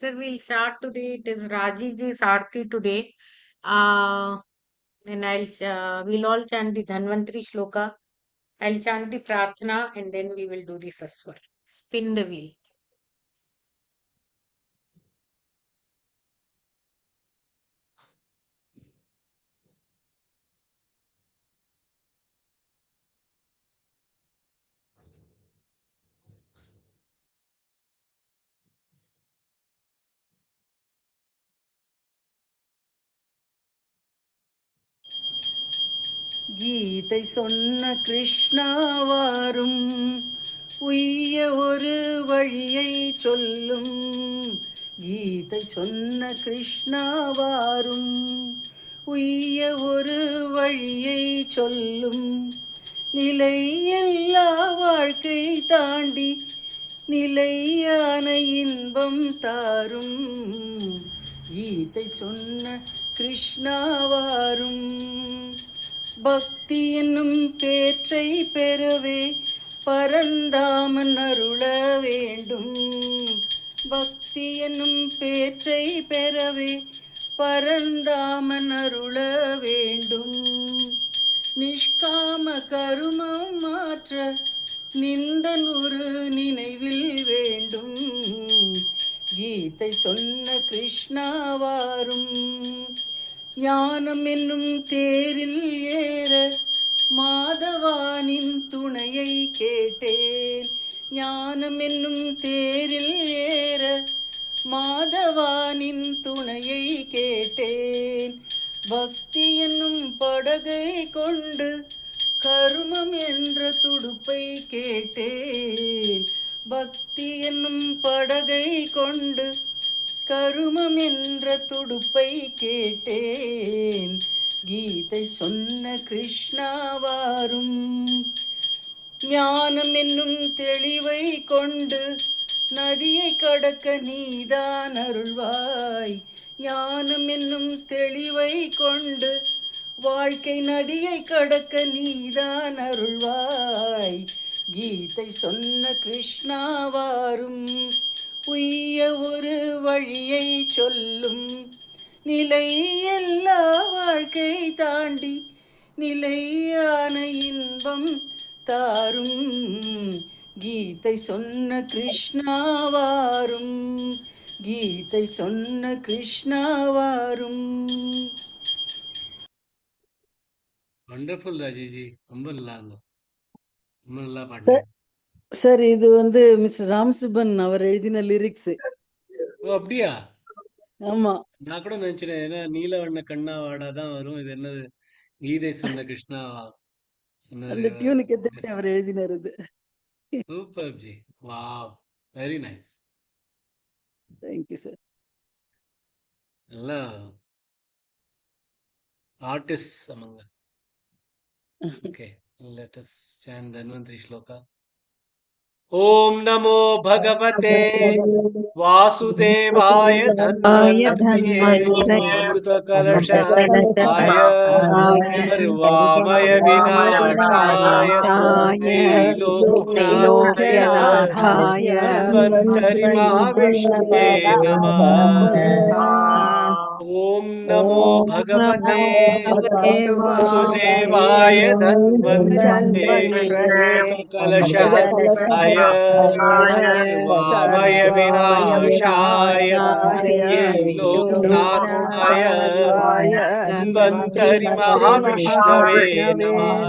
Sir, we'll start today. It is Rajiji's Aarti today. Uh, and we'll all chant the Dhanvantri Shloka. I'll chant the Prarthana and then we will do the Saswar. Spin the wheel. கீதை சொன்ன கிருஷ்ணாவாரும் உய்ய ஒரு வழியை சொல்லும். கீதை சொன்ன கிருஷ்ணாவாரும் உய்ய ஒரு வழியை சொல்லும். நிலையில்லா வாழ்க்கை தாண்டி நிலையான இன்பம் தாரும். கீதை சொன்ன கிருஷ்ணாவாரும் பக்தி என்னும் பேற்றை பெறவே பரந்தாமன் அருள வேண்டும். பக்தி என்னும் பேற்றை பெறவே பரந்தாமன் அருள வேண்டும். நிஷ்காம கருமம் மாற்ற நிந்தன் ஒரு நினைவில் வேண்டும். கீதை சொன்ன கிருஷ்ணாவாரும் ஞானம் என்னும் தேரில் ஏற மாதவானின் துணையை கேட்டேன். ஞானம் என்னும் தேரில் ஏற மாதவானின் துணையை கேட்டேன். பக்தி என்னும் படகை கொண்டு கருமம் என்ற துடுப்பை கேட்டேன். பக்தி என்னும் படகை கொண்டு கருமம் என்ற துடுப்பை கேட்டேன். கீதை சொன்ன கிருஷ்ணாவாரும் ஞானம் என்னும் தெளிவை கொண்டு நதியை கடக்க நீதான் அருள்வாய். ஞானம் என்னும் தெளிவை கொண்டு வாழ்க்கை நதியை கடக்க நீதான் அருள்வாய். கீதை சொன்ன கிருஷ்ணாவாரும் உய்ய ஒரு வழியை சொல்லும். நிலையில்லா வாழ்க்கை தாண்டி நிலையான இன்பம் தாரும். கீதை சொன்ன கிருஷ்ணாவாரும் கீதை சொன்ன கிருஷ்ணாவாரும். வண்டர்ஃபுல் ராஜிஜி, ரொம்ப நல்லா இருந்தோம், ரொம்ப நல்லா பாட்டு. சார் இது மிஸ்டர் ராம்சுபன் அவர் எழுதின லிரிக்ஸ். ஓ அப்படியா? ஆமா, நான் கூட நினைச்சேன் ஏன்னா நீலவண்ண கண்ணா வாடாதான் வரும். இது என்னது கீதை சொன்ன கிருஷ்ணாவா சொன்னது? அந்த டியூனுக்கு எதிர்த்து அவர் எழுதினார் இது. Super G, wow, very nice. Thank you sir. நல்லா artists among us. Okay, let us chant Dhanvantri Shloka. Om Namo Bhagavate Vasudevaya Dhanvantri Amrita Kalashahastaya Sarvamaya Vinashaya Triloknathaya Dhanvantari Mahavishnuve Namah. Om Namo Bhagavate Vasudevaya Dhanvantri Kalashahastaya Sarvamaya Vinashaya Triloknathaya Dhanvantari Mahavishnave Namah.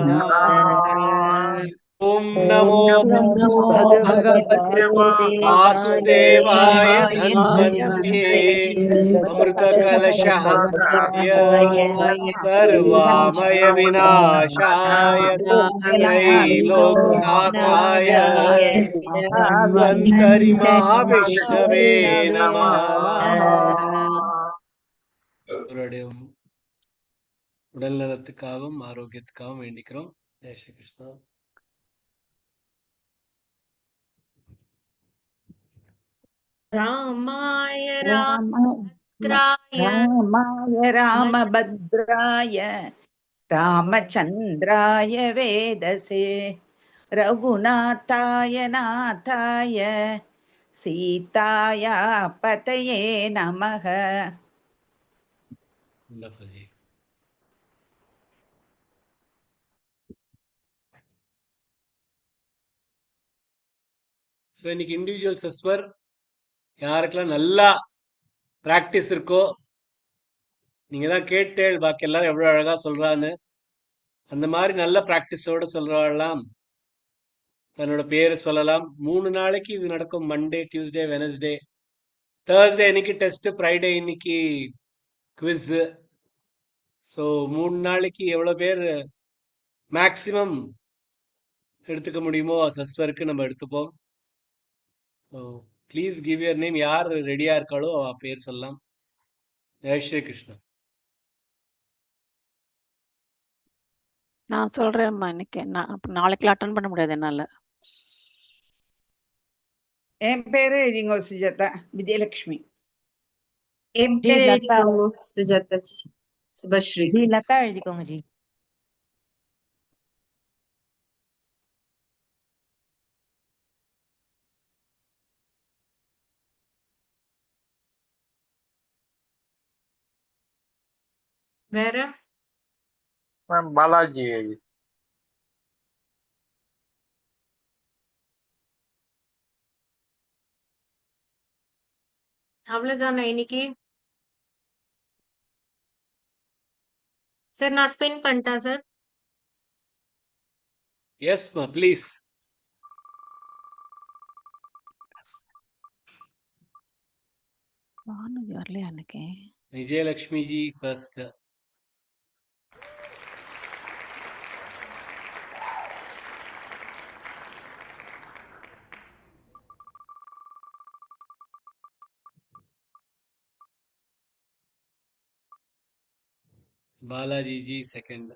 Om Namo Bhagavate Vasudevaya Dhanvantri Amrita Kalashahastaya Sarvamaya Vinashaya Triloknathaya Dhanvantari Mahavishnave Namah. உடல் நலத்துக்காகவும் ஆரோக்கியத்துக்காகவும் வேண்டிக்கிறோம். Jai Shri Krishna. Ramaya Ramabhadraya Ramachandraya Vedase Raghunataya Nathaya सीताया पतये नमः. Wonderful ji. So இன்னைக்கு individual சஸ்வர் யாருக்கெல்லாம் நல்லா practice இருக்கோ, நீங்க தான் கேட்டேள் பாக்கி எல்லாரும் எவ்வளவு அழகா சொல்றான்னு. அந்த மாதிரி நல்ல ப்ராக்டிஸோட சொல்றவெல்லாம் தன்னோட பேரை சொல்லலாம். 3 நாளைக்கு இது நடக்கும். மண்டே, டியூஸ்டே, வெனஸ்டே, தேர்ஸ்டே இன்னைக்கு டெஸ்ட், ஃப்ரைடே இன்னைக்கு குவிஸ். ஸோ 3 நாளைக்கு எவ்வளோ பேர் மேக்சிமம் எடுத்துக்க முடியுமோ சஸ்வருக்கு நம்ம எடுத்துப்போம். So please give your name. யார் ரெடியா இருக்காளோ அவ பேர் சொல்லலாம். ஜெய் ஸ்ரீ கிருஷ்ணா. நான் சொல்றேன்மா. இன்னைக்கு நாளைக்கு அட்டன் பண்ண முடியாது என்னால. என் பேரு எழுதிங்க சுஜாதா. விஜயலட்சுமி. என் ஜி பேர் லதா. எழுதிக்கோ சுஜாதா சுபஸ்ரீ. ஜி லதா எழுதிக்கோங்க ஜி. வேற பாலாஜி. அவ்வளவுதானே இன்னைக்கு? சார் நான் ஸ்பின் பண்ணிட்டேன் சார். எஸ்மா ப்ளீஸ். வானதி வரலையா அன்னைக்கு? Vijayalakshmi ji first. Balaji ji second.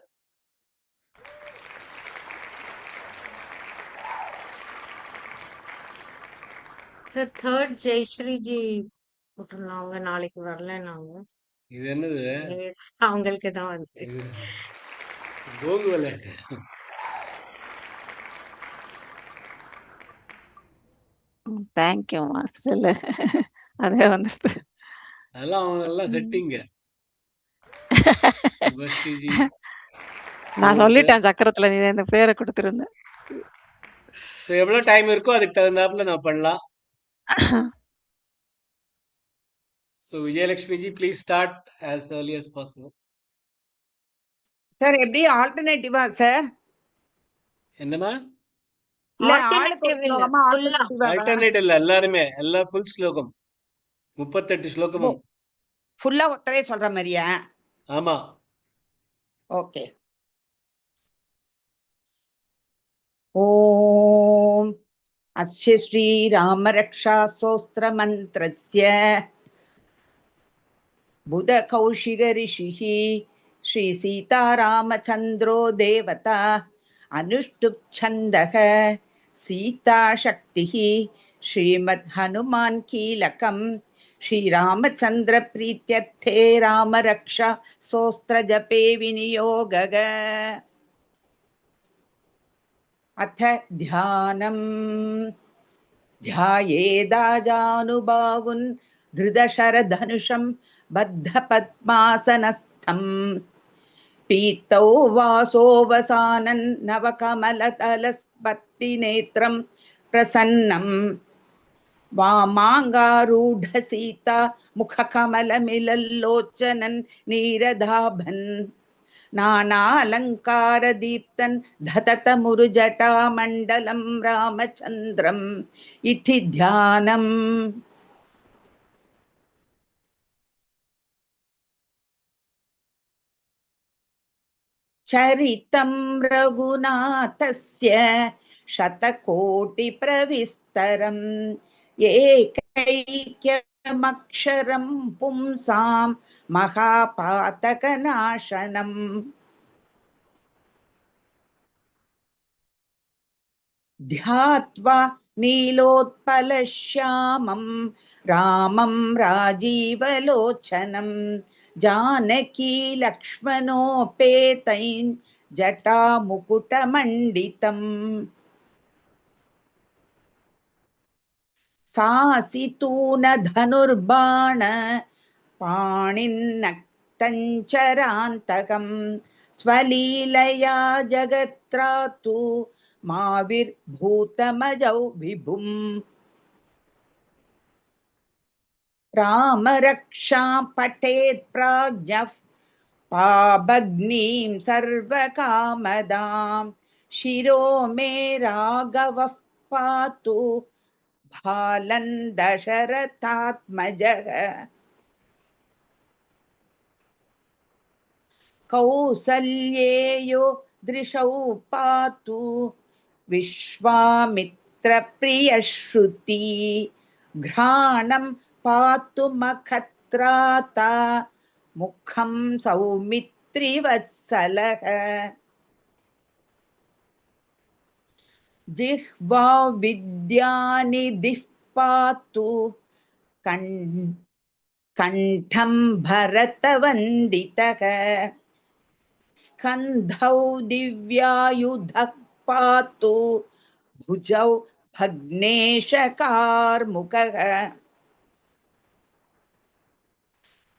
Sir third Jayashree ji போட்டுருலாம். அவங்க நாளைக்கு வரலன்னாங்க. இது என்னது? Yes, அவங்களுக்கு தான் வந்து இது கோகு விளையாட்டு. Thank you master. அதே வந்துருது. அதெல்லாம் அவங்க எல்லாம் செட்டிங்க. சுபஸ்ரீ ஜி நான் fourth. சொல்லிட்டேன் சக்கரத்துல நீ இந்த பேரை கொடுத்துருந்த. ஸோ எவ்வளோ டைம் இருக்கோ அதுக்கு தகுந்தாப்புல நான் பண்ணலாம். So Vijayalakshmi G please start as early as possible. Sir எப்படி ஆல்டர்னேட்டிவா சார்? என்னமா? இல்ல ஆளுக்கு ஆல்டர்னேட்டிவ் ஒரு இல்ல, ஸ்லோகமா ஃபுல்லா ஆல்டர்னேட்டிவா? ஆல்டர்னேட் இல்லை, எல்லாருமே எல்லாம் ஃபுல் ஸ்லோகம். 38 ஸ்லோகமும். ஃபுல்லா ஒத்தரே சொல்ற மாதிரியா? ஆமா. ஓகே. ஓம் அஸ்ய ஸ்ரீ ராம ரக்ஷா ஸ்தோத்திர மந்திரஸ்ய புத கௌஷிக ரிஷிः ஸ்ரீ சீதா ராமச்சந்திரோ தேவதா அனுஷ்டுப் சந்தக சீதா சக்திः ஸ்ரீமத் ஹனுமான் கீலகம் ஸ்ரீ ராமச்சந்திர பிரீத்யர்த்தே ராம ரக்ஷா ஸ்தோத்திர ஜபே விநியோகக. அத தியானம் ध्यायेदाजानुबाहुन् धृतशरधनुषं बद्धपद्मासनस्थम् पीतौ वासोऽवसानन् नवकमलतलस्पत्तिनेत्रं प्रसन्नं वामाङ्गारूढसीता मुखकमलमिलल्लोचनन् नीरदाभन् नानालङ्कारदीप्तन् धततमुरुजटामण्डलं रामचन्द्रम् इति ध्यानम्. चरितं रघुनाथस्य शतकोटिप्रविस्तरम् एकैक्यमक्षरं पुंसां महापातकनाशनम्. ध्यात्वा नीलोत्पलश्यामं रामं राजीवलोचनं जानकी लक्ष्मणोपेतैन् जटामुकुटमण्डितम्. सासितून धनुर्बाण पाणिन्नक्तञ्चरान्तकं स्वलीलया जगत्रातु माविर्भूतमजौ विभुम् रामरक्षां पठेत् प्राज्ञः पाबग्निं सर्वकामदां शिरो मे राघवः पातु भालं दशरथात्मजः कौसल्येयो दृशौ पातु विश्वामित्रप्रियश्रुती घ्राणं पातु मखत्राता मुखं सौमित्रिवत्सलः जिह्वा विद्यानिधिः पातु कण्ठं भरतवन्दितः स्कन्धौ दिव्यायुधः पातु भुजौ भग्नेशकार्मुकः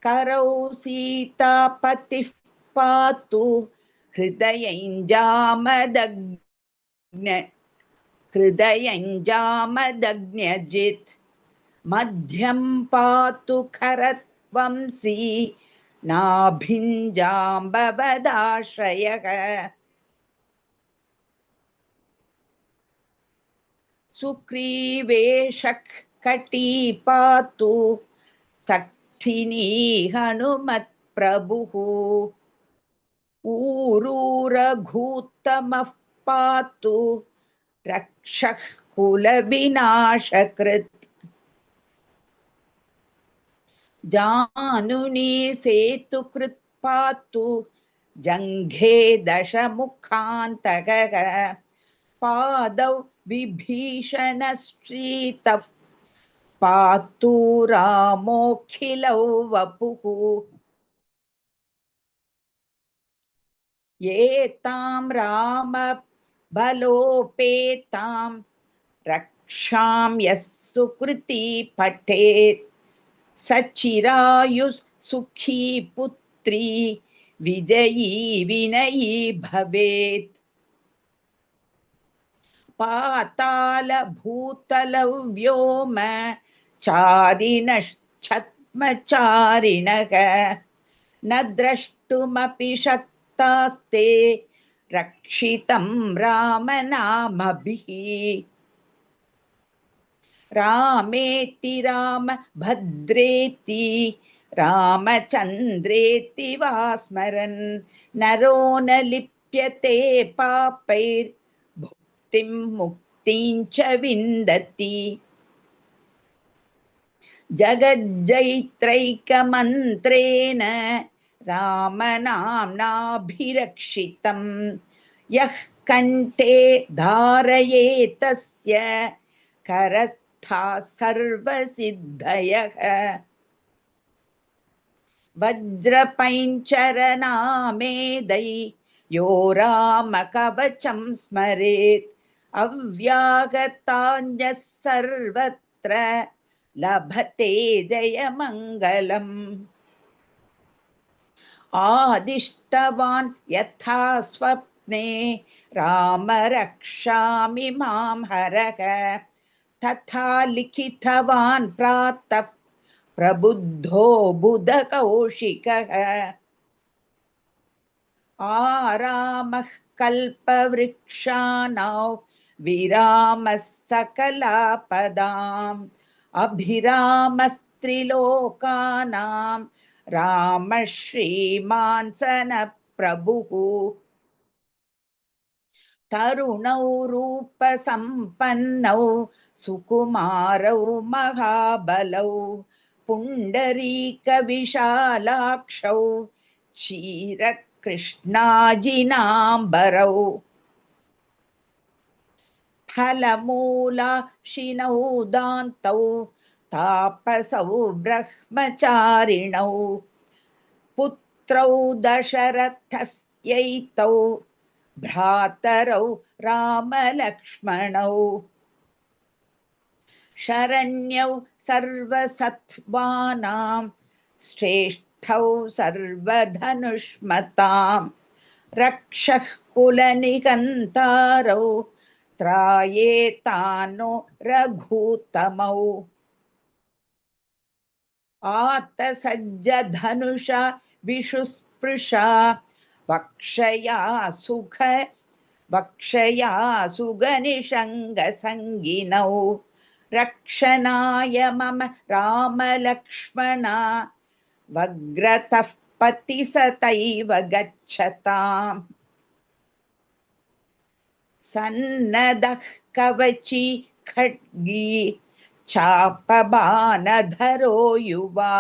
करौ सीतापतिः पातु हृदयञ्जामदग्न्यजित् मध्यं पातु खरध्वंसी नाभिञ्जाम्बवदाश्रयः सुग्रीवेशः कटी पातु सक्थिनी हनुमत्प्रभुः ऊरूरघूत्तमः पातु रक्षः कुलविनाशकृत् जानुनी सेतुकृत् पातु जङ्घे दशमुखान्तकः पादौ विभीषणश्रीतः पातु रामोऽखिलौ वपुः एतां रामबलोपेतां रक्षां यः सुकृती पठेत् सचिरायुः सुखी पुत्री विजयी विनयी भवेत् पाताल भूतलौ व्योम चारिणश्छद्मचारिणः न द्रष्टुमपि शक्तास्ते रक्षितं रामनामभिः रामेति रामभद्रेति रामचन्द्रेति वा स्मरन् नरो न लिप्यते पापैर्भुक्तिं मुक्तिं च विन्दति जगज्जैत्रैकमन्त्रेण रामनाम्नाभिरक्षितं यः कण्ठे धारयेतस्य करस्था सर्वसिद्धयः वज्रपञ्चरनामेदै यो रामकवचं स्मरेत् अव्यागताञ्जः सर्वत्र लभते जयमङ्गलम् आदिष्टवान् यथा स्वप्ने राम रक्षामि मां हरः तथा लिखितवान् प्रातः प्रबुद्धो बुधकौशिकः आरामः कल्पवृक्षाणां विरामः सकलापदाम् अभिरामस्त्रिलोकानां रामः श्रीमान् सनप्रभुः तरुणौ रूपसम्पन्नौ सुकुमारौ महाबलौ पुण्डरीकविशालाक्षौ क्षीरकृष्णाजिनाम्बरौ फलमूलाशिनौ दान्तौ तापसौ ब्रह्मचारिणौ पुत्रौ दशरथस्यैतौ भ्रातरौ रामलक्ष्मणौ शरण्यौ सर्वसत्त्वानां श्रेष्ठौ सर्वधनुष्मतां रक्षः कुलनिकन्तारौ त्रायेतानो रघूतमौ आतसज्जधनुषा विशुस्पृशा वक्षया सुगनिषङ्गसङ्गिनौ रक्षणाय मम रामलक्ष्मणा वग्रतः पतिसतैव गच्छताम् सन्नदः कवची खड्गी चापबाणधरो युवा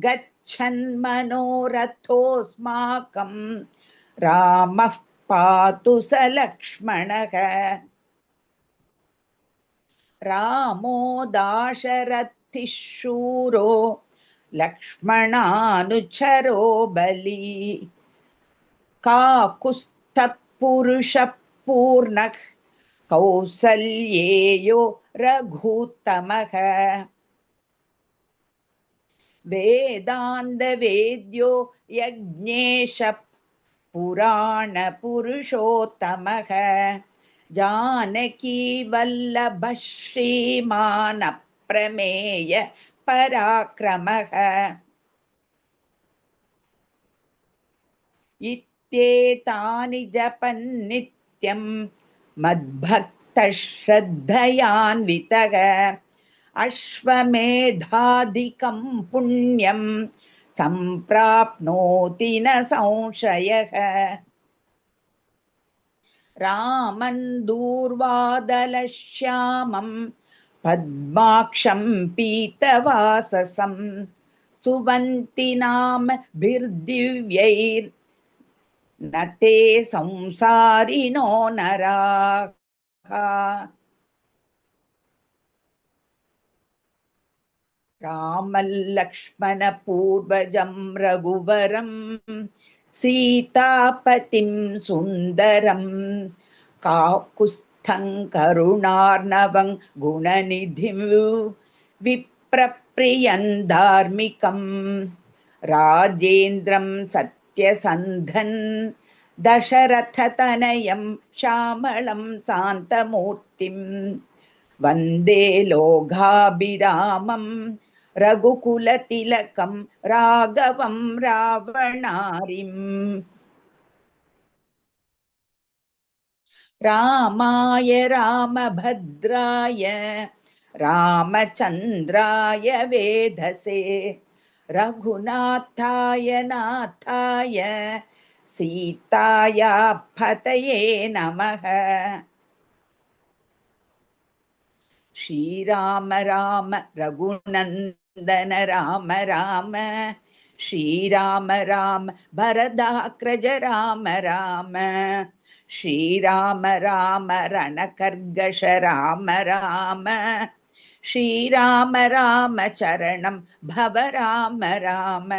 गच्छन्मनोरथोऽस्माकं रामः पातु स लक्ष्मणः रामो दाशरथिः शूरो लक्ष्मणानुचरो बली काकुत्स्थः पुरुषः पूर्णः कौसल्येयो रघूत्तमः वेदान्तवेद्यो यज्ञेशः पुराणपुरुषोत्तमः जानकी वल्लभः श्रीमान् अप्रमेय पराक्रमः इत्येतानि जपन्नित्यं मद्भक्तः श्रद्धयान्वितः अश्वमेधादिकं पुण्यं सम्प्राप्नोति न संशयः रामं दूर्वादलश्यामं पद्माक्षं पीतवाससं सुवन्ति नामभिर्दिव्यैर्न ते संसारिणो नराः रामल्लक्ष्मणपूर्वजं रघुवरं सीतापतिं सुन्दरं काकुत्स्थं करुणार्णवं गुणनिधिं विप्रप्रियं धार्मिकं राजेन्द्रं सत्यसन्धन् दशरथतनयं श्यामलं शान्तमूर्तिं वन्दे लोकाभिरामं रघुकुलतिलकं राघवं रावणारिम् रामाय रामभद्राय रामचन्द्राय वेधसे रघुनाथाय नाथाय सीताया पतये नमः श्रीराम राम रघुनन्दन राम राम श्रीराम राम भरदाग्रज राम राम श्रीराम राम रणकर्गश राम राम श्रीराम राम चरणं भव राम राम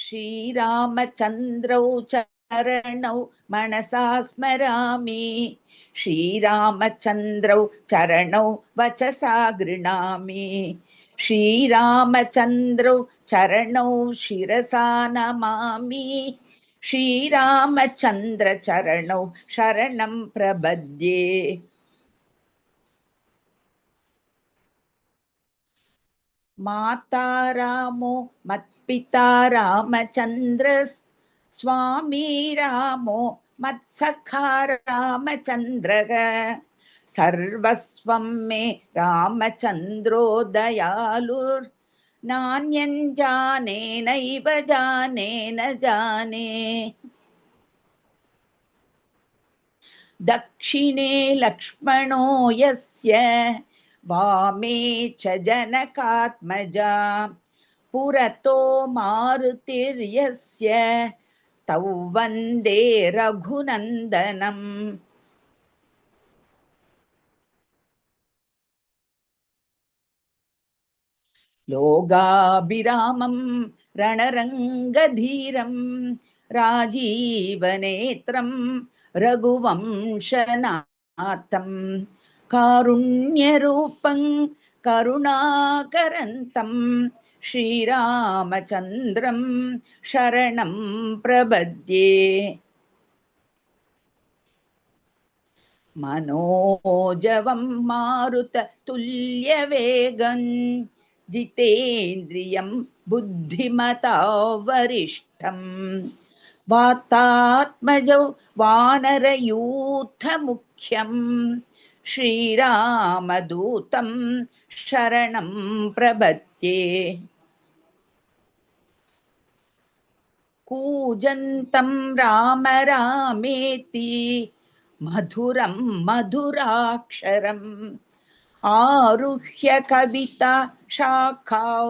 श्रीरामचन्द्रौ चरणौ मनसा स्मरामि श्रीरामचन्द्रौ चरणौ वचसा गृह्णामि श्रीरामचन्द्रौ चरणौ शिरसा नमामि श्रीरामचन्द्र चरणौ शरणं प्रपद्ये माता रामो मत्पिता रामचन्द्र स्वामी रामो मत्सखा रामचन्द्रः सर्वस्वं मे रामचन्द्रो दयालुर्नान्यं जाने नैव जाने न जाने दक्षिणे लक्ष्मणो यस्य वामे च जनकात्मजा पुरतो मारुतिर्यस्य तौ वन्दे रघुनन्दनम् लोकाभिरामं रणरङ्गधीरं राजीवनेत्रं रघुवंशनाथं कारुण्यरूपं करुणाकरन्तं श्रीरामचन्द्रं शरणं प्रपद्ये। मनोजवं मारुततुल्यवेगं जितेन्द्रियं बुद्धिमता वरिष्ठं वातात्मजौ वानरयूथमुख्यं श्रीरामदूतं शरणं प्रपद्ये। कूजन्तं राम रामेति मधुरं मधुराक्षरम् आरुह्य कविता शाखां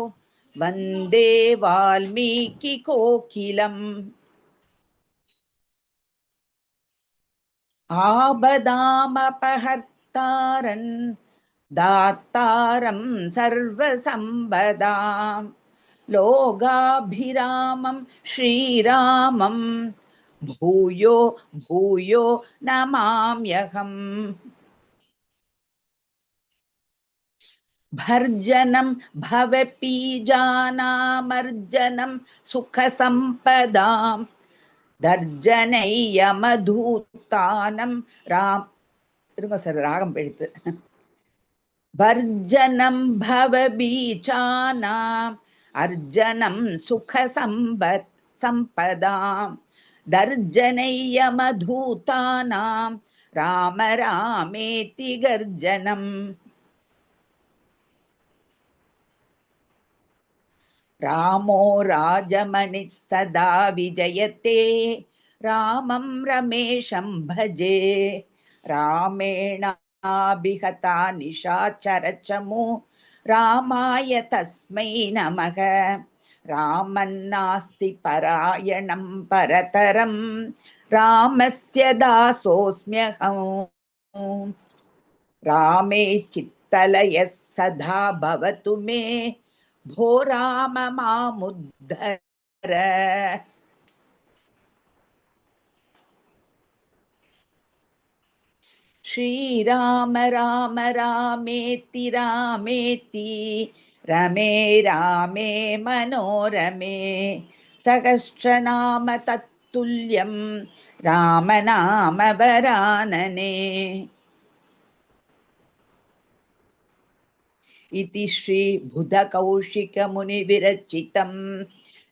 वन्दे वाल्मीकिकोकिलम्। आबदामपहर्तारं दातारं सर्वसम्पदां लोकाभिरामं श्रीरामं भूयो भूयो नमाम्यहम्। भर्जनं भवपीजानामर्जनं सुखसम्पदां தர்ஜனையமதூத்தானம் ராம் இருங்க சார் ராகம் எழுத்து. வர்ஜனம் பவபீச்சானாம் அர்ஜனம் சுகசம்பத் சம்பதாம் தர்ஜனையமதூத்தானாம் ராம ராமேதி கர்ஜனம். रामो राजमणिः सदा विजयते रामं रमेशं भजे। रामेणाभिहता निशाचरचमु रामाय तस्मै नमः। रामन्नास्ति परायणं परतरं रामस्य दासोऽस्म्यहम्। रामे चित्तलयः सदा भवतु मे भो राम मामुद्धर। श्रीराम राम रामेति रामेति रमे रामे मनोरमे सहस्रनाम तत्तुल्यं रामनाम वरानने। इति श्री बुधकौशिकमुनिविरचितं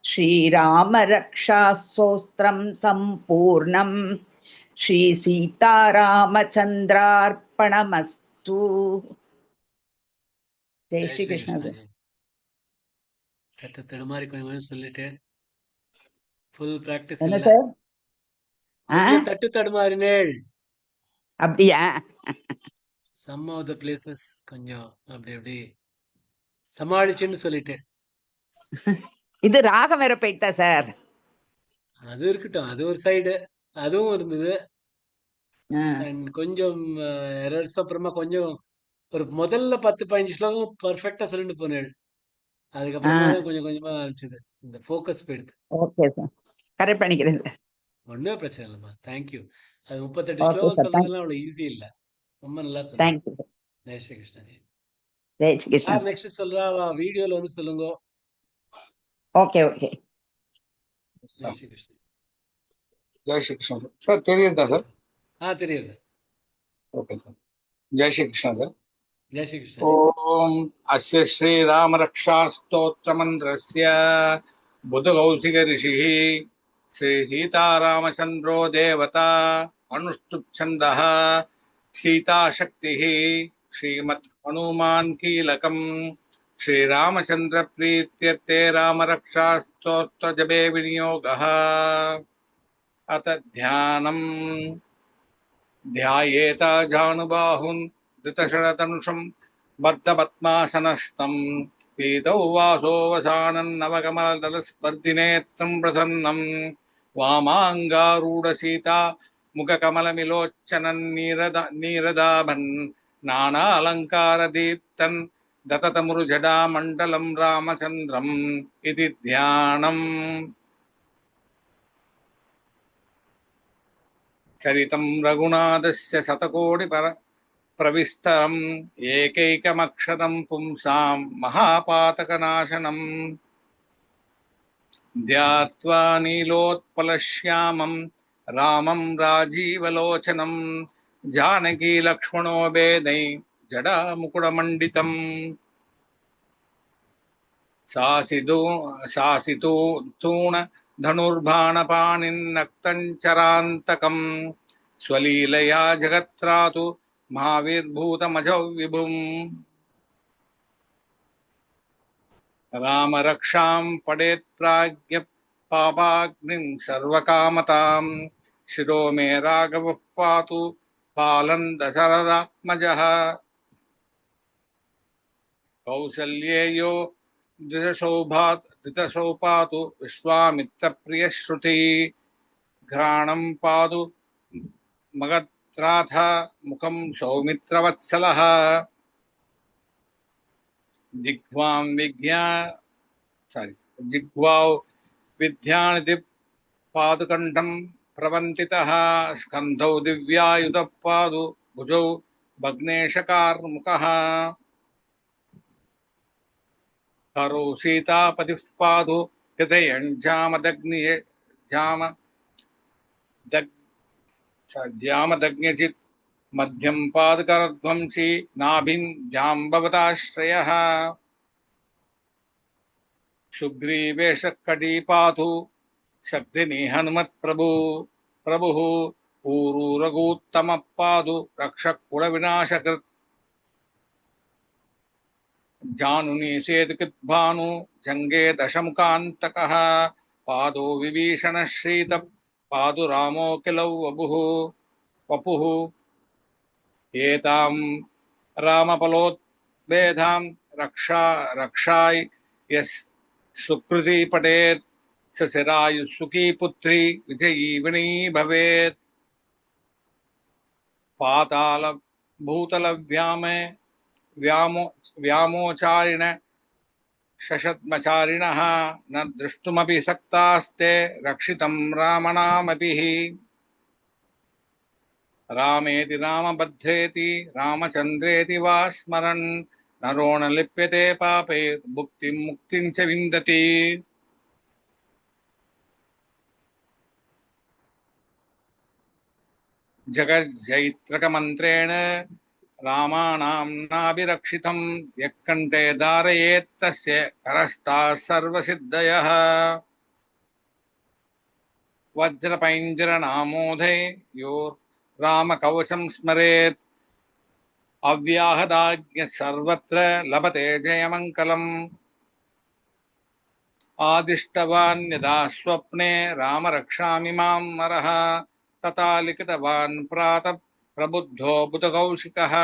श्रीरामरक्षास्तोत्रं सम्पूर्णं। श्री सीतारामचन्द्रार्पणमस्तु। जय श्री कृष्ण। தடுமாறி கொஞ்சம் சொல்லிட்டேன். ஃபுல் பிராக்டிஸ் என்ன இல்ல. சார்? கொஞ்சம் தட்டு தடுமாறினேள். அப்படியா? சம் ஆஃப் த பிளேசஸ் கொஞ்சம் அப்படி அப்படி சமாளிச்சுன்னு சொல்லிட்டேன். இது ராகம் வேற போயிட்டா சார்? அது இருக்கட்டும், அது ஒரு சைடு, அதுவும் இருந்தது. அண்ட் கொஞ்சம் எரர்ஸ், அப்புறமா கொஞ்சம் ஒரு முதல்ல 10-15 ஸ்லோகம் பர்ஃபெக்டா சொல்லிட்டு போனேள். அதுக்கப்புறமா தான் கொஞ்சம் கொஞ்சமா ஆரம்பிச்சது. இந்த ஃபோக்கஸ் போயிடுது. ஓகே சார், கரெக்ட் பண்ணிக்கிறேன் சார். ஒன்றும் பிரச்சனை இல்லைம்மா, தேங்க்யூ. அது 38 ஸ்லோகம் சொல்றதுலாம் அவ்வளோ ஈஸி இல்லை, ரொம்ப நல்லா சொல்லுங்க. Thank you sir. ஜெய் ஸ்ரீ கிருஷ்ணா. ஜெய் ஸ்ரீ கிருஷ்ணா. யார் நெக்ஸ்ட் சொல்றா? வீடியோல வந்து சொல்லுங்க. Okay okay. Jai Shri Krishna. Jai Shri Krishna sir. Sir தெரியுதா சார்? தெரியுது. Okay sir. Jai Shri Krishna sir. Jai Shri Krishna. ஓம் அஸ்ய ஸ்ரீராம ரக்ஷா ஸ்தோத்ரமந்திரஸ்ய புதகௌசிக ரிஷிः ஸ்ரீ சீதாராமச்சந்திரோ தேவதா அனுஷ்டுப் சந்தः சீதாசக்திः ஸ்ரீமத் ஹனுமான் கீலகம் ஸ்ரீராமச்சந்திர ப்ரீத்யர்த்தே ராமரக்ஷா ஸ்தோத்ர ஜபே விநியோகः. अत ध्यानम् ध्यायेत जानुबाहुन् धृतशरतनुषं बद्धपद्मासनस्थं पीतौ वासो वसानन्नवकमलदलस्पर्धिनेत्रं प्रसन्नं वामाङ्गारूढसीता मुखकमलमिलोच्चनन्नीरदाभन् नानालङ्कारदीप्तन् दततमुरुजडामण्डलं रामचन्द्रम् इति ध्यानम्. चरितं रघुनाथस्य प्रविस्तरम् एकैकमक्षरं पुंसां महापातकनाशनम् ध्यात्वा नीलोत्पलश्यामं रामं राजीवलोचनं जानकी लक्ष्मणोपेदै जडामुकुटमण्डितम् शासितूण धनुर्बाणपाणिन्नक्तञ्चरान्तकम् स्वलीलया जगत्रातु महावीर्भूतमजौ विभुम् रामरक्षां पडेत् प्राज्ञ पापाग्निं सर्वकामतां शिरो मे राघवः पातु पालन् दशरथात्मजः कौसल्येयो द्विदशौ पातु विश्वामित्रप्रियश्रुति घ्राणं पातु मगत्राथ मुखं सौमित्रवत्सलः जिह्वां विद्यानिधि पादुकण्ठं प्रवन्तितः स्कन्धौ दिव्यायुधः पादु भुजौ भग्नेशकार्मुकः करौ सीतापतिः पादु हृदयं जामदग्न्यजित् मध्यं पादकरध्वंसी नाभिं जाम्बवताश्रयः सुग्रीवेशकटी पातु शक्तिनि हनुमत्प्रभुः ऊरू रघूत्तमः पातु रक्षकुलविनाशकृत् जानुनी सेतुकृद्भानु जङ्गे दशमुखान्तकः पादो विभीषणश्रीतः पादु रामो किलौ वपुः एतां रामफलोद्भेदां रक्षाय यस् सुकृति पठेत् स चिरायुः सुखी पुत्री विजयी विनी भवेत् पाताल भूतल व्यामोचारिण शशत्मचारिणः न दृष्टुमपि सक्तास्ते रक्षितं रामनामभिः रामेति रामभद्रेति रामचन्द्रेति वा स्मरन् नरो न लिप्यते पापे भुक्तिं मुक्तिं च विन्दति जगज्जैत्रकमन्त्रेण रामानाम्नाभिरक्षितं यः कण्ठे धारयेत् तस्य करस्ताः सर्वसिद्धयः वज्रपैञ्जरनामोधे यो रामकवचं स्मरेत् अव्याहदाज्ञ सर्वत्र लभते जयमङ्गलम् आदिष्टवान् यदा स्वप्ने राम रक्षामि मां मरः तथा लिखितवान् प्रातः प्रबुद्धो बुधकौशिकः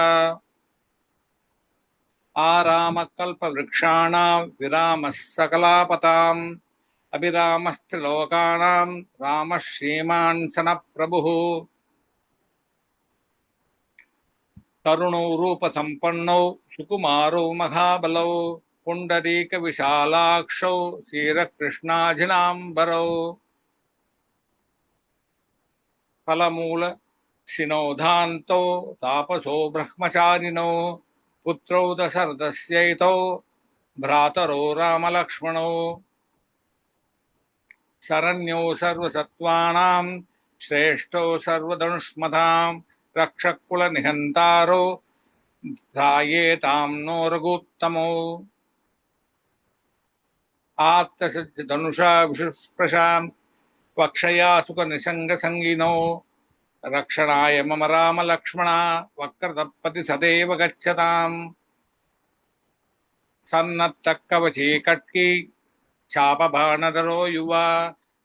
आरामकल्पवृक्षाणां विरामः सकलापताम् अभिरामस्त्रिलोकानां रामः श्रीमान् सनप्रभुः तरुणौ रूपसम्पन्नौ सुकुमारौ महाबलौ पुण्डरीकविशालाक्षौ क्षीरकृष्णाजिनाम्बरौ फलमूलशिनोधान्तौ तापसौ ब्रह्मचारिणौ पुत्रौ दशरथस्यैतौ भ्रातरौ रामलक्ष्मणौ शरण्यौ सर्वसत्त्वानां श्रेष्ठौ सर्वधनुष्मतां रक्षकुलनिहन्तारो ध्यायेतां नो रघुत्तमौ आत्तसज्जधनुषा विशुस्पृशां वक्षया सुखनिसङ्गसङ्गिनौ रक्षणाय मम रामलक्ष्मणा वक्रतपति सदैव गच्छताम् सन्नत्तकवची कट्की चापबाणधरो युवा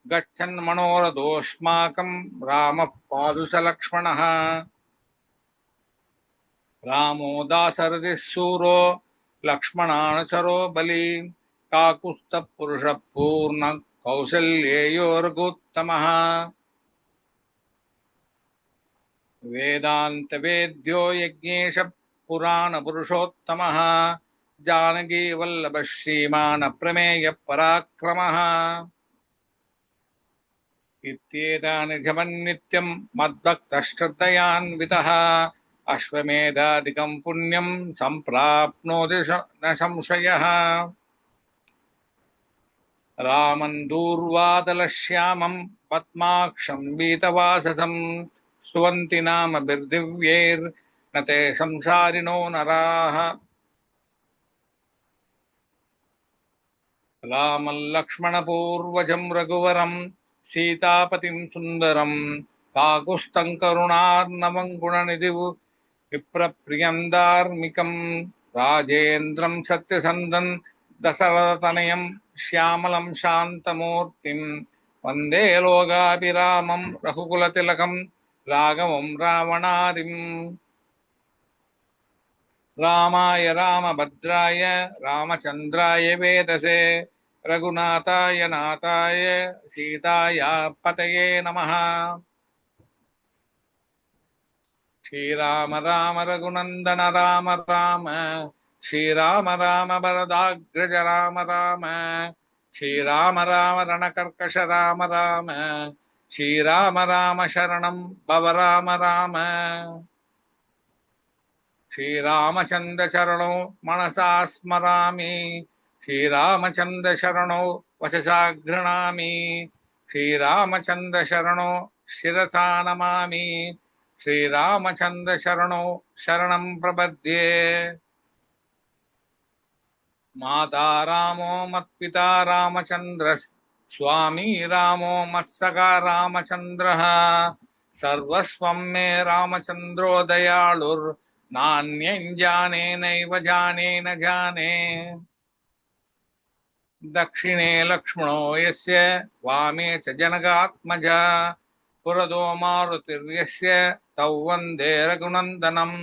गच्छन् मनोरथोऽस्माकं रामः पादु स लक्ष्मणः रामो दाशरथिः शूरो लक्ष्मणानुचरो बली काकुत्स्थपुरुषः पूर्ण कौसल्येयो रघुत्तमः वेदान्तवेद्यो यज्ञेश पुराणपुरुषोत्तमः जानकी वल्लभः श्रीमान् प्रमेयः पराक्रमः इत्येतानि जपन्नित्यं मद्भक्तश्रद्धयान्वितः अश्वमेधादिकं पुण्यं सम्प्राप्नोति न संशयः रामं दूर्वादलश्यामं पद्माक्षं वीतवाससं स्तुवन्ति नामभिर्दिव्यैर्न ते संसारिणो नराः रामं लक्ष्मणपूर्वजं रघुवरं सीतापतिं सुन्दरं काकुस्थं करुणार्णवं गुणनिधिं विप्रप्रियं धार्मिकं राजेन्द्रं सत्यसन्धं दशरथतनयं श्यामलं शान्तमूर्तिं वन्दे लोकाभिरामं रघुकुलतिलकं राघवं रावणारिम् रामाय रामभद्राय रामचन्द्राय वेदसे रघुनाथाय नाथाय सीताया पतये नमः श्रीराम राम रघुनन्दन राम राम श्रीराम राम वरदाग्रज राम राम श्रीराम राम रणकर्कश राम राम श्रीराम राम शरणं भव राम राम श्रीरामचन्द्र चरणौ मनसा स्मरामि श्रीरामचन्द्र शरणौ वचसा गृह्णामि श्रीरामचन्द्र शरणौ शिरसा नमामि श्रीरामचन्द्र शरणौ शरणं प्रपद्ये माता रामो मत्पिता रामचन्द्रः स्वामी रामो मत्सखा रामचन्द्रः सर्वस्वं मे रामचन्द्रो दयालुर् नान्यं जाने नैव जाने न जाने दक्षिणे लक्ष्मणो यस्य वामे च जनकात्मजा पुरदो मारुतिर्यस्य तौ वन्दे रघुनन्दनम्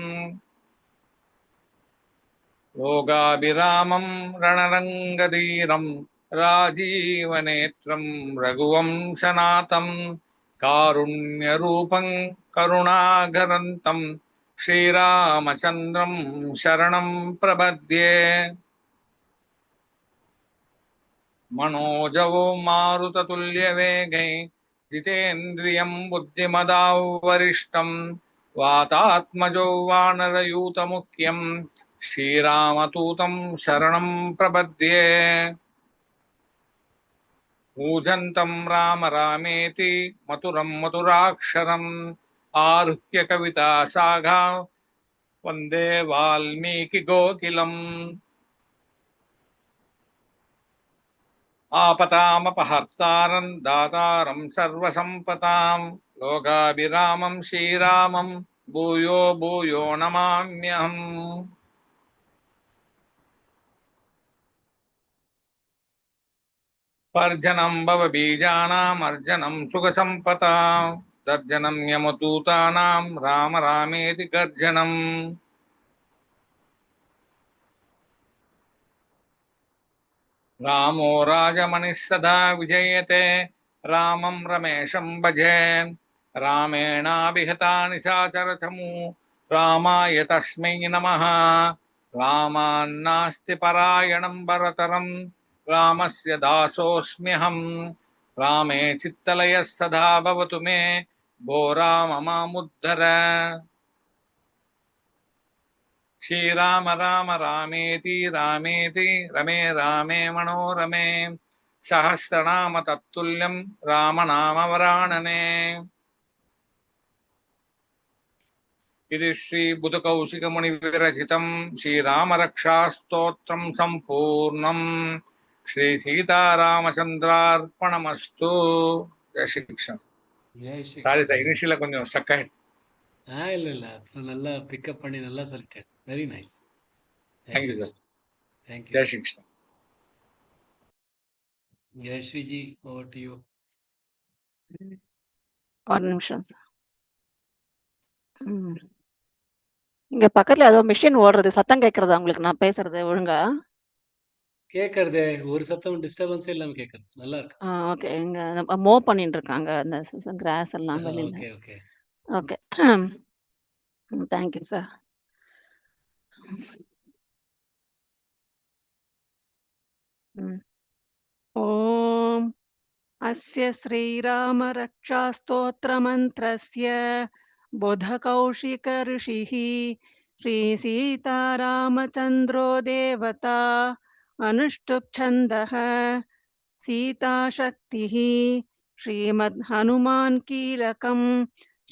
योगाभिरामं रणरङ्गधीरं राजीवनेत्रं रघुवंशनाथं कारुण्यरूपं करुणाकरन्तं श्रीरामचन्द्रं शरणं प्रपद्ये मनोजवो मारुततुल्यवेगै जितेन्द्रियं बुद्धिमदां वरिष्ठं वातात्मजो वानरयूतमुख्यं श्रीरामदूतं शरणं प्रपद्ये कूजन्तं राम रामेति मधुरं मधुराक्षरम् आरुह्य कविता सागा वन्दे वाल्मीकिकोकिलम् आपतामपहर्तारं दातारं सर्वसम्पदां लोकाभिरामं श्रीरामं भूयो भूयो नमाम्यहम् पर्जनं भवबीजानामर्जनं सुखसम्पदां तर्जनं यमदूतानां राम रामेति गर्जनम् रामो राजमणिः सदा विजयते रामं रमेशं भजे रामेणाभिहता निशाचरचमू रामाय तस्मै नमः रामान्नास्ति परायणं भरतरं रामस्य दासोऽस्म्यहम् रामे चित्तलयः सदा भवतु मे भो राम मामुद्धर श्रीराम राम रामेति रामेति रमे रामे मनोरमे सहस्रनाम तत्तुल्यं रामनामवरानने इति श्रीबुधकौशिकमुनिविरचितं श्रीरामरक्षास्तोत्रं सम्पूर्णं श्रीसीतारामचन्द्रार्पणमस्तु जय श्रीकृष्ण ஜெய் ஸ்ரீ சாரி கிருஷ்ணா. இனிஷியல கொஞ்சம் ஸ்டக் ஆயிடுச்சு இல்ல அப்புறம் நல்லா பிக்கப் பண்ணி நல்லா சொல்லிட்டேன். Very nice. Thank you sir thank you. Jai Shrikrishnan Jayashreeji over to you. ஒரு நிமிஷம் சார். இங்க பக்கத்துல ஏதோ மிஷின் ஓடுறது சத்தம் கேட்கறதா உங்களுக்கு நான் பேசுறது ஒழுங்கா? கேட்கறதே ஒரு சத்தம் டிஸ்டர்பன்ஸே இல்லாம கேட்கறது நல்லா இருக்கு. ஓகே. இங்க மூவ் பண்ணிட்டு இருக்காங்க அந்த கிராஸ் எல்லாம் வெளியில. Okay okay. Okay. Thank you sir. ஓம் अस्य श्रीरामरक्षास्तोत्रमन्त्रस्य बुधकौशिकऋषिः श्रीसीतारामचन्द्रो देवता अनुष्टुप्छन्दः सीताशक्तिः श्रीमद्हनुमान् कीलकं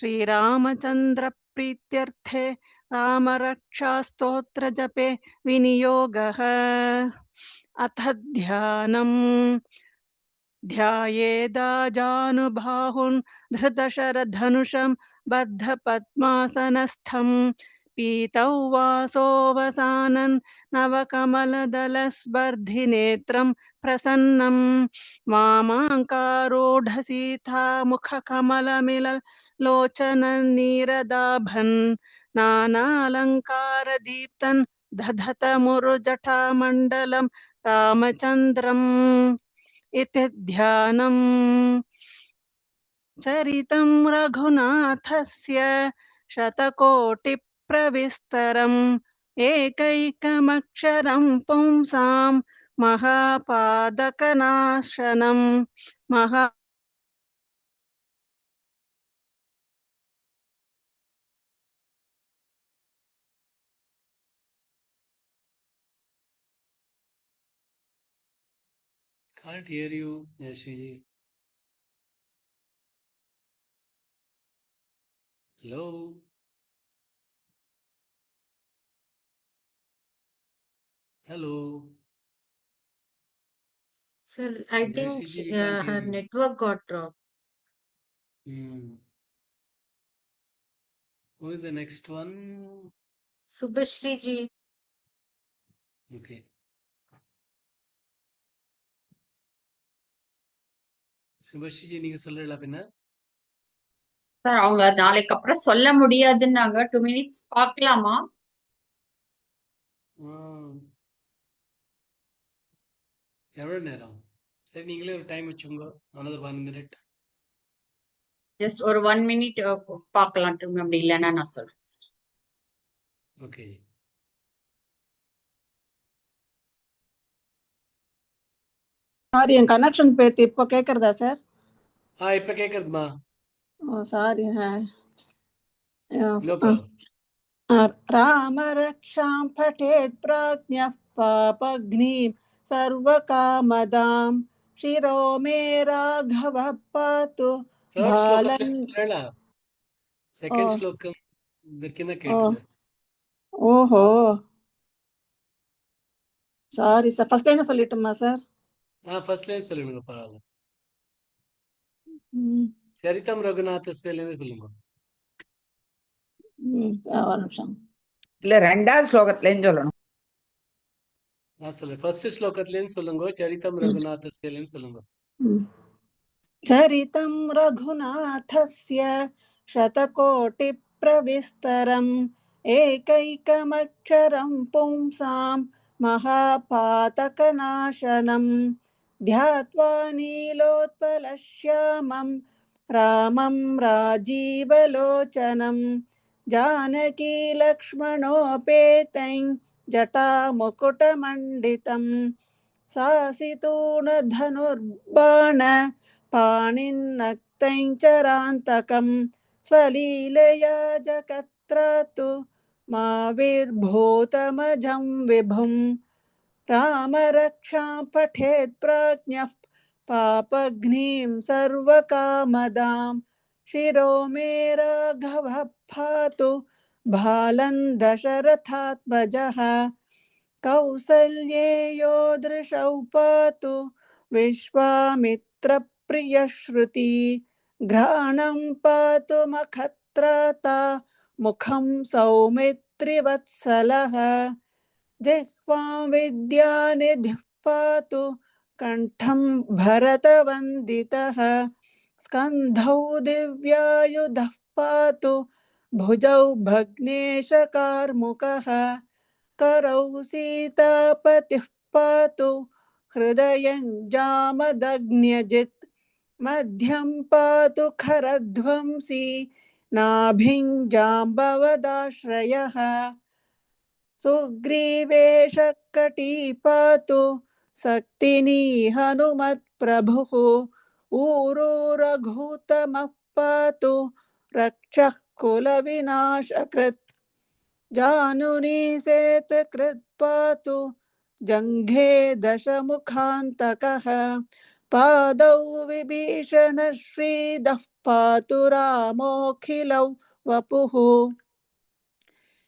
श्रीरामचन्द्रप्रीत्यर्थे रामरक्षास्तोत्रजपे विनियोगः। अथ ध्यानम् ध्यायेदाजानुबाहुं धृतशरधनुषं बद्धपद्मासनस्थं पीतौ वासोऽवसानं नवकमलदलस्पर्धिनेत्रं प्रसन्नं वामाङ्कारूढसीतामुखकमलमिललोचननीरदाभन् नानालङ्कारदीप्तं दधतमुरुजटामण्डलं रामचन्द्रम् इति ध्यानम्। चरितं रघुनाथस्य शतकोटिप्रविस्तरम् एकैकमक्षरं पुंसां महापादकनाशनं महा Can't hear you, Yashiji. Hello. Hello. Sir, I think Yashiji, we can't hear her you. network got dropped. Who is the next one? Subhashri ji. Okay. சுபஸ்ரீஜி நீங்க சொல்லல பின்ன சார் அவங்க நாளைக்கு அப்புறம் சொல்ல முடியாதுன்னாங்க. 2 minutes பார்க்கலாமா? எவ்வளவு நேரம்? சரி நீங்களே ஒரு டைம் வச்சுங்க. another 1 minute. ஜஸ்ட் ஒரு 1 minute பார்க்கலாம். அப்படி இல்லைன்னா நான் சொல்றேன் சார். ஓகே. சாரி என் கனெக்ஷன் போயிடுது. இப்போ கேட்குறதா சார்? இப்ப கேட்குறதுமா. Oh sorry. No problem. रामरक्षां पठेत् प्राज्ञः पापघ्नीं सर्वकामदां शिरो मे राघवः पातु థర్డ్ శ్లోకத்துல बालं சொல்லல. செகண்ட் ஸ்லோகம் కింద ஓ கேட்டுங்க. ஓஹோ சாரி சார். ஃபர்ஸ்ட் லைன் சொல்லிட்டுமா சார்? ஃபர்ஸ்ட் லைன் சொல்லுங்க பரவாயில்ல. சரிதம் ரகுநாதஸ்லேருந்து சொல்லுங்க. ஒரு நிமிஷம். இல்ல 2வது ஸ்லோகத்துலன்னு சொல்லணும். நான் சொல்றேன். ஃபர்ஸ்ட் ஸ்லோகத்துலேருந்து சொல்லுங்க. சரிதம் ரகுநாதஸ்லேருந்து சொல்லுங்க. चरितं रघुनाथस्य शतकोटिप्रविस्तरम् एकैकमक्षरं पुंसां महापातकनाशनं ध्यात्वा नीलोत्पलश्यामं रामं राजीवलोचनं जानकीलक्ष्मणोपेतं जटामुकुटमण्डितं सासितूणधनुर्बाण पाणिन्नक्तं चरान्तकं स्वलीलया जगत्रातु माविर्भूतमजं विभुं रामरक्षां पठेत् प्राज्ञः पापघ्नीं सर्वकामदां शिरो मे राघवः पातु बालं दशरथात्मजः कौसल्येयो दृशौ पातु विश्वामित्रप्रियश्रुति घ्राणं पातु मखत्राता मुखं सौमित्रिवत्सलः जिह्वां विद्यानिधिः पातु कण्ठं भरतवन्दितः स्कन्धौ दिव्यायुधः पातु भुजौ भग्नेशकार्मुकः करौ सीतापतिः पातु हृदयं जामदग्न्यजित् मध्यं पातु खरध्वंसी नाभिं जाम्बवदाश्रयः सुग्रीवेशकटी पातु सक्तिनी हनुमत्प्रभुः ऊरोरघूतमः पातु रक्षः कुलविनाशकृत् जानुनीसेतकृत् पातु जङ्घे दशमुखान्तकः पादौ विभीषणश्रीदः पातु रामोऽखिलौ वपुः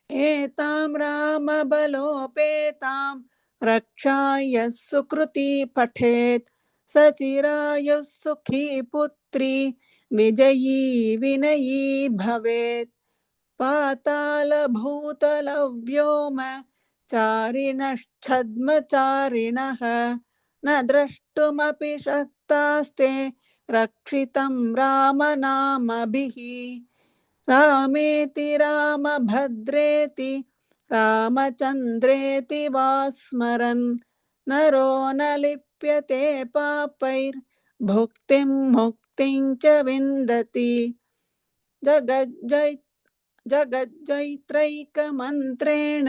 एतां रामबलोपेतां रक्षाय सुकृती पठेत् सचिरायुः सुखी पुत्री विजयी विनयी भवेत् पातालभूतलव्योम चारिणश्छद्मचारिणः न द्रष्टुमपि शक्तास्ते रक्षितं रामनामभिः रामेति रामभद्रेति रामचन्द्रेति वा स्मरन् नरो न लिप्यते पापैर्भुक्तिं मुक्तिं च विन्दति जगज्जैत्रैकमन्त्रेण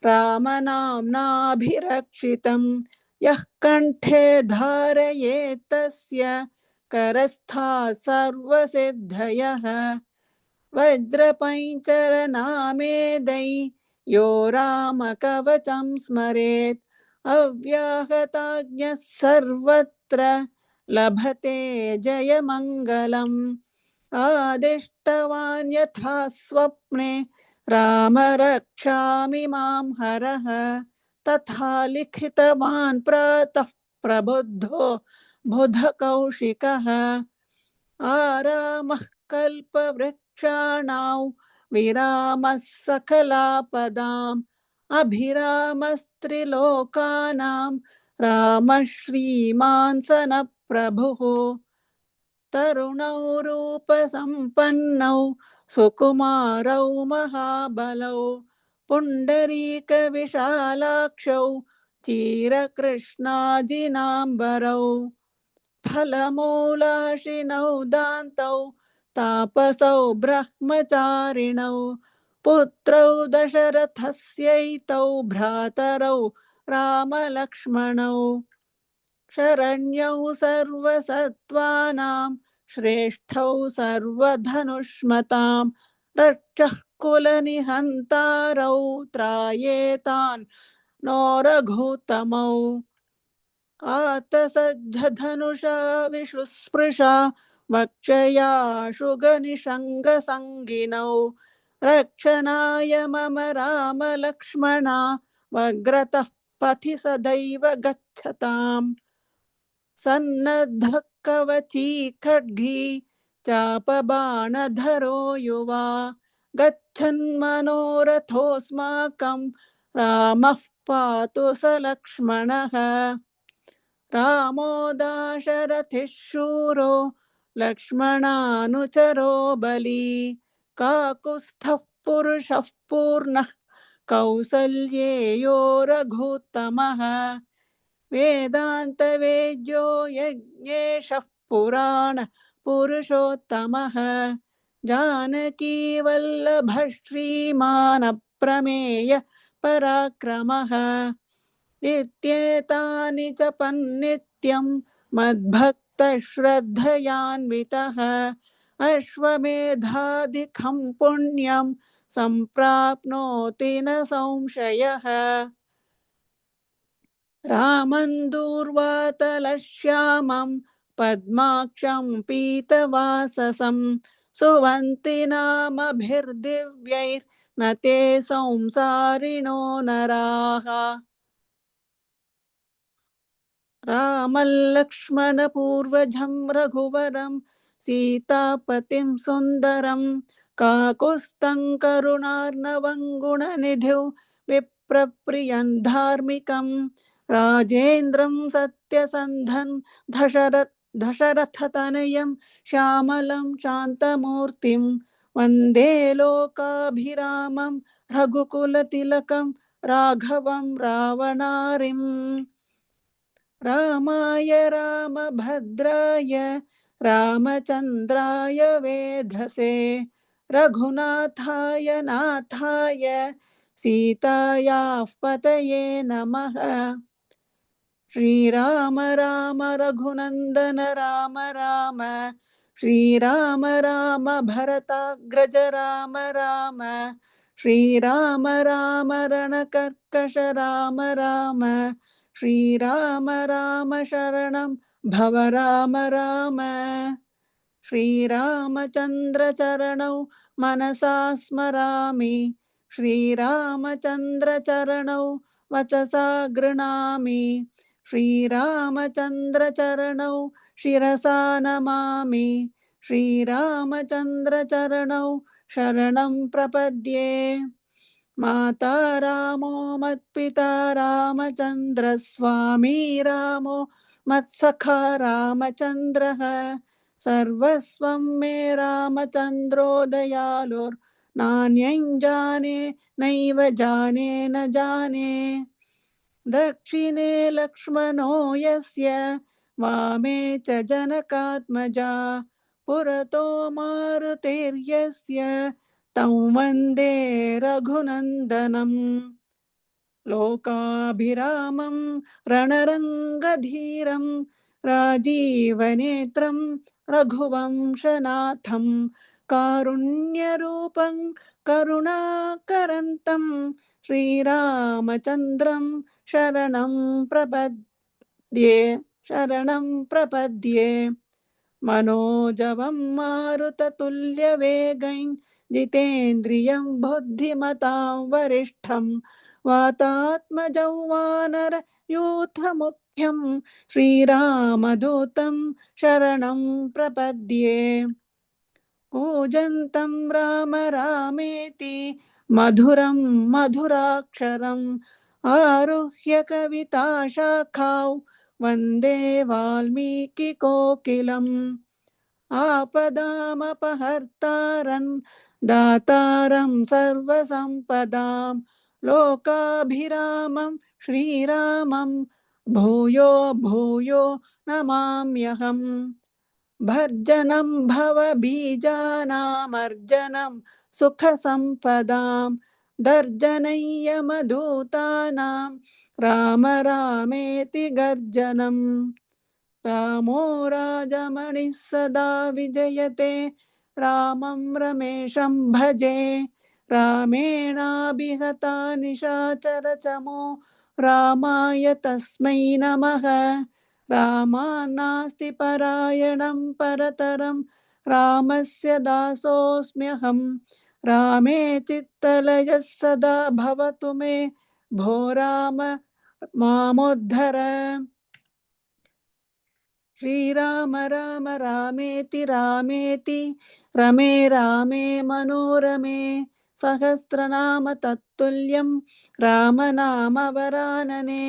रामनाम्नाभिरक्षितं यः कण्ठे धारयेत् तस्य करस्था सर्वसिद्धयः वज्रपञ्चरनामेदै यो रामकवचं स्मरेत् अव्याहताज्ञः सर्वत्र लभते जयमङ्गलम् आदिष्टवान् यथा स्वप्ने राम रक्षामि मां हरः तथा लिखितवान् प्रातः प्रबुद्धो बुधकौशिकः आरामः कल्पवृक्षाणां विरामः सकलापदाम् अभिरामस्त्रिलोकानां रामः श्रीमान् सनप्रभुः तरुणौ रूपसम्पन्नौ सुकुमारौ महाबलौ पुण्डरीकविशालाक्षौ चीरकृष्णाजिनाम्बरौ फलमूलाशिनौ दान्तौ तापसौ ब्रह्मचारिणौ पुत्रौ दशरथस्यैतौ भ्रातरौ रामलक्ष्मणौ शरण्यौ सर्वसत्त्वानां श्रेष्ठौ सर्वधनुष्मतां रक्षः कुलनिहन्तारौ त्रायेतान् नो रघुतमौ आतसज्जधनुषा विशुस्पृशा वक्षया शुगनिषङ्गसङ्गिनौ रक्षणाय मम रामलक्ष्मणा वग्रतः पथि सदैव गच्छताम् सन्नद्धः कवची खड्गी चापबाणधरो युवा गच्छन्मनोरथोऽस्माकं रामः पातु स लक्ष्मणः रामो दाशरथिः शूरो लक्ष्मणानुचरो बली काकुत्स्थः पुरुषः पूर्णः कौसल्येयो रघुत्तमः वेदान्तवेद्यो यज्ञेशः पुराण पुरुषोत्तमः जानकीवल्लभः श्रीमान् अप्रमेय पराक्रमः इत्येतानि च पन्नित्यं मद्भक्तः श्रद्धयान्वितः अश्वमेधादिकं पुण्यं सम्प्राप्नोति न संशयः रामं दूर्वातलश्यामं पद्माक्षं पीतवाससं सुवन्तिनामभिर्दिव्यैर्न ते संसारिणो नराः रामल्लक्ष्मणपूर्वजं रघुवरं सीतापतिं सुन्दरं काकुत्स्थं करुणार्णवं गुणनिधिं विप्रप्रियं धार्मिकं राजेन्द्रं सत्यसन्धं दशरथतनयं श्यामलं शान्तमूर्तिं वन्दे लोकाभिरामं रघुकुलतिलकं राघवं रावणारिम् रामाय रामभद्राय रामचन्द्राय वेधसे रघुनाथाय नाथाय सीतायाः पतये नमः श्रीराम राम रघुनन्दन राम राम श्रीराम राम भरताग्रज राम राम श्रीराम राम रणकर्कश राम राम श्रीराम राम शरणं भव राम राम श्रीरामचन्द्रचरणौ मनसा स्मरामि श्रीरामचन्द्रचरणौ वचसा गृह्णामि श्रीरामचन्द्रचरणौ शिरसा नमामि श्रीरामचन्द्रचरणौ शरणं प्रपद्ये माता रामो मत्पिता रामचन्द्रः स्वामी रामो मत्सखा रामचन्द्रः सर्वस्वं मे रामचन्द्रो दयालुर्नान्यं जाने नैव जाने न जाने दक्षिणे लक्ष्मणो यस्य वामे च जनकात्मजा पुरतो मारुतिर्यस्य तं वन्दे रघुनन्दनम् लोकाभिरामं रणरङ्गधीरं राजीवनेत्रं रघुवंशनाथं कारुण्यरूपं करुणाकरन्तं श्रीरामचन्द्रं शरणं प्रपद्ये मनोजवं मारुततुल्यवेगं जितेन्द्रियं बुद्धिमतां वरिष्ठं वातात्मजं वानरयूथमुख्यं श्रीरामदूतं शरणं प्रपद्ये कूजन्तं राम रामेति मधुरं मधुराक्षरम् आरुह्य कविताशाखां वन्दे वाल्मीकिकोकिलम् आपदामपहर्तारं दातारं सर्वसम्पदां लोकाभिरामं श्रीरामं भूयो भूयो नमाम्यहम् भर्जनं भवबीजानामर्जनं सुखसम्पदां दर्जनय्यमधूतानां राम रामेति गर्जनम् रामो राजमणिः सदा विजयते रामं रमेशं भजे रामेणाभिहता निशाचरचमो रामाय तस्मै नमः रामान्नास्ति परायणं परतरं रामस्य दासोऽस्म्यहं रामे चित्तलयः सदा भवतु मे भो राम मामुद्धर श्रीराम राम रामेति रामेति रमे रामे मनोरमे सहस्रनाम तत्तुल्यं रामनामवरानने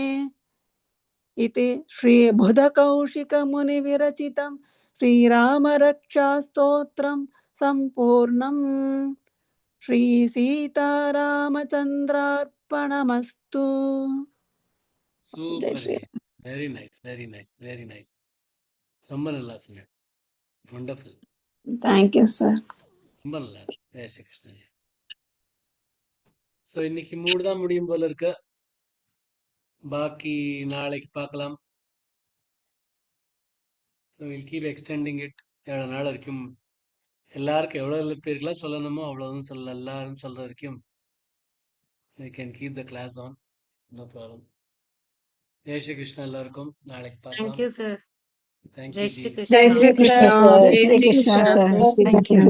इति श्रीबुधकौशिकमुनिविरचितं श्रीरामरक्षास्तोत्रं सम्पूर्णम् श्रीसीतारामचन्द्रार्पणमस्तु जय super Shri very nice very nice very nice ரொம்ப நல்லா சொன்னேன் வண்டர்ஃபுல் थैंक यू सर ரொம்ப நல்லா இருக்கு ஜெய் ஸ்ரீ கிருஷ்ணஜி ஸோ இன்னைக்கு மூடு தான் முடியும் போல இருக்கு பாக்கி நாளைக்கு பார்க்கலாம் so will keep extending it எவ்வளோ நாள் வரைக்கும் எல்லாருக்கும் எவ்வளோ பேருக்குலாம் சொல்லணுமோ அவ்வளோவும் எல்லாரும் சொல்கிற வரைக்கும் we can keep the class on no problem Jai Shri Krishna எல்லாருக்கும் நாளைக்கு Thank பார்க்கலாம் you, sir. Thank you Jai ji Shri Jai Krishna. Shri Krishna. Jai Jai Shri Shri Krishna, Krishna. sir. Thank you.